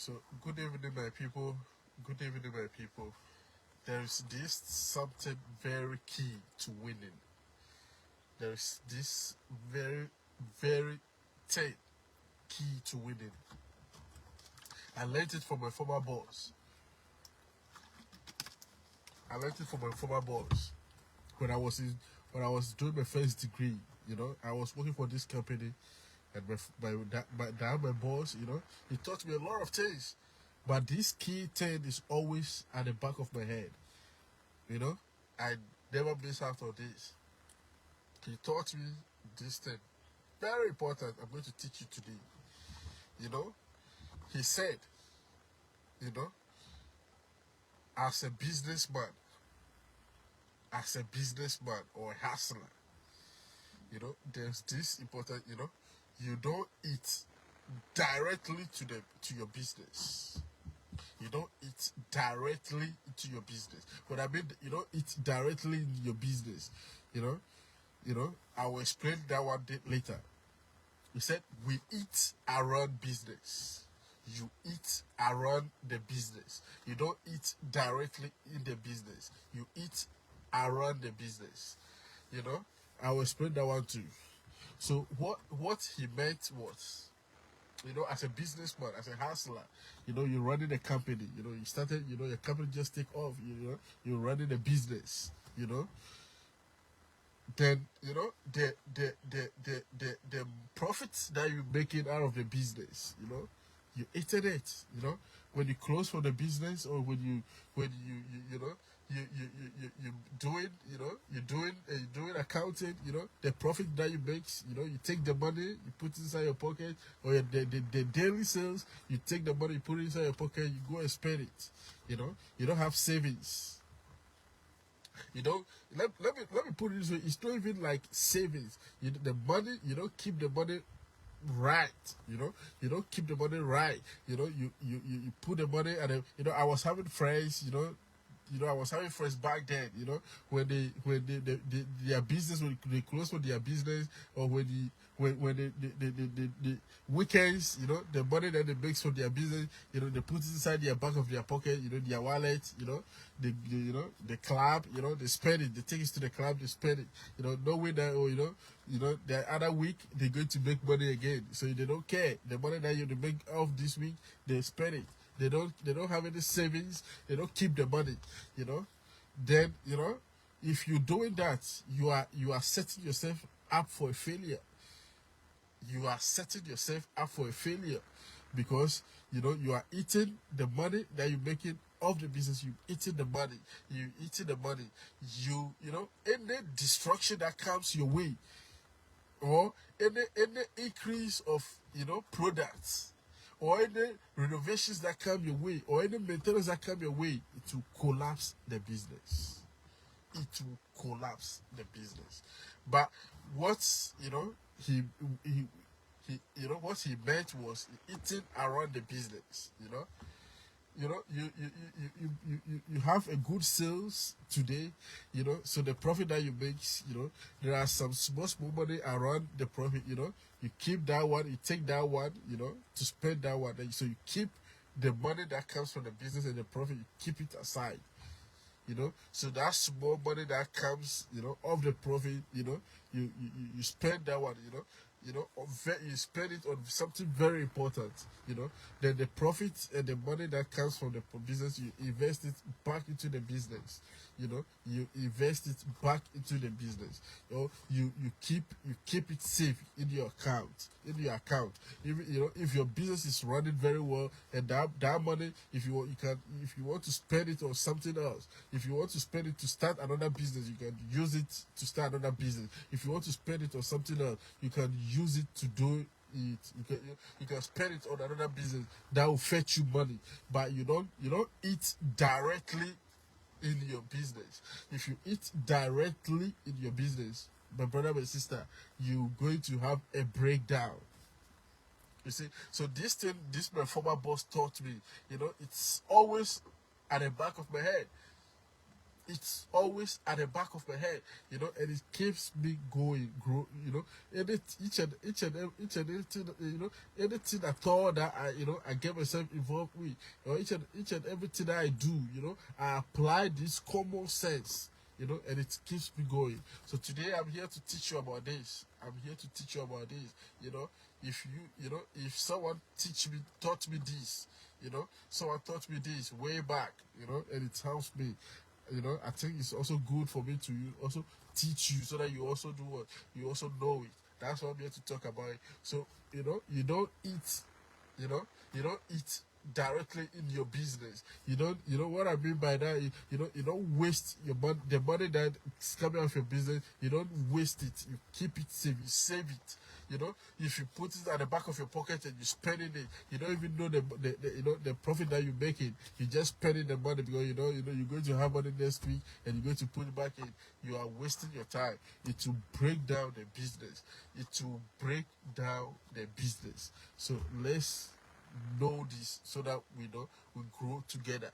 So, good evening, my people. Good evening, my people. There is this something very key to winning. There is this very thing key to winning. I learned it from my former boss. I learned it from my former boss when I was doing my first degree. I was working for this company, and my boss, he taught me a lot of things. But this key thing is always at the back of my head. You know, I never miss out on this. He taught me this thing. Very important. I'm going to teach you today. You know, he said, you know, as a businessman, or a hustler, there's this important, you don't eat directly to your business. You don't eat directly into your business. But I mean, you don't eat directly in your business. You know, I will explain that one day later. He said, we eat around business. You eat around the business. You don't eat directly in the business. You eat around the business. I will explain that one too. So what he meant was, as a businessman, as a hustler, you're running a company, you started, your company just take off, you're running a business, then, the profits that you're making out of the business, you eating it, when you close for the business, or when you doing, you're doing accounting, the profit that you make, you take the money, you put it inside your pocket, or the daily sales, you take the money, you put it inside your pocket, you go and spend it, you don't have savings. Let me put it this way, it's not even like savings. The money, you don't keep the money right, you don't keep the money right, you put the money, and I was having friends, I was having friends back then, when their business, when they close for their business, or when the weekends, the money that they make from their business, they put it inside their back of their pocket, their wallet, the club, they spend it, they take it to the club, they spend it, knowing that, the other week they're going to make money again, so they don't care. The money that you make off this week, they spend it. They don't have any savings. They don't keep the money. Then if you're doing that, you are setting yourself up for a failure. You are setting yourself up for a failure, because you are eating the money that you're making of the business. You eating the money. Any destruction that comes your way, or any increase of products, or any renovations that come your way, or any maintenance that come your way, it will collapse the business. It will collapse the business. But what what he meant was eating around the business. You have a good sales today, so the profit that you make, there are some small money around the profit, you keep that one, you take that one, to spend that one, so you keep the money that comes from the business and the profit, you keep it aside, so that small money that comes, of the profit, you spend that one, you spend it on something very important, then the profit and the money that comes from the business, you invest it back into the business, you invest it back into the business, you keep it safe in your account, if your business is running very well, and that money, if you want to spend it on something else, if you want to spend it to start another business, you can use it to start another business. If you want to spend it on something else, you can use it to do it. You can spend it on another business that will fetch you money. But you don't eat directly in your business. If you eat directly in your business, my brother, my sister, you're going to have a breakdown. You see, so this my former boss taught me, it's always at the back of my head. it's always at the back of my head, and it keeps me going, and anything, anything at all that I get myself involved with, each and everything that I do, I apply this common sense, and it keeps me going. So today I'm here to teach you about this. I'm here to teach you about this. If someone taught me this, someone taught me this way back, and it helps me. I think it's also good for me to also teach you so that you also do what you also know it. That's what I'm here to talk about it. So you don't eat, you know, you don't eat directly in your business. What I mean by that. You don't waste your money, the money that's coming out of your business. You don't waste it. You keep it safe. You save it. If you put it at the back of your pocket and you spending it, you don't even know the profit that you're making. You just spending the money because you're going to have money next week and you're going to put it back in. You are wasting your time. It will break down the business. It will break down the business. So let's know this so that we grow together.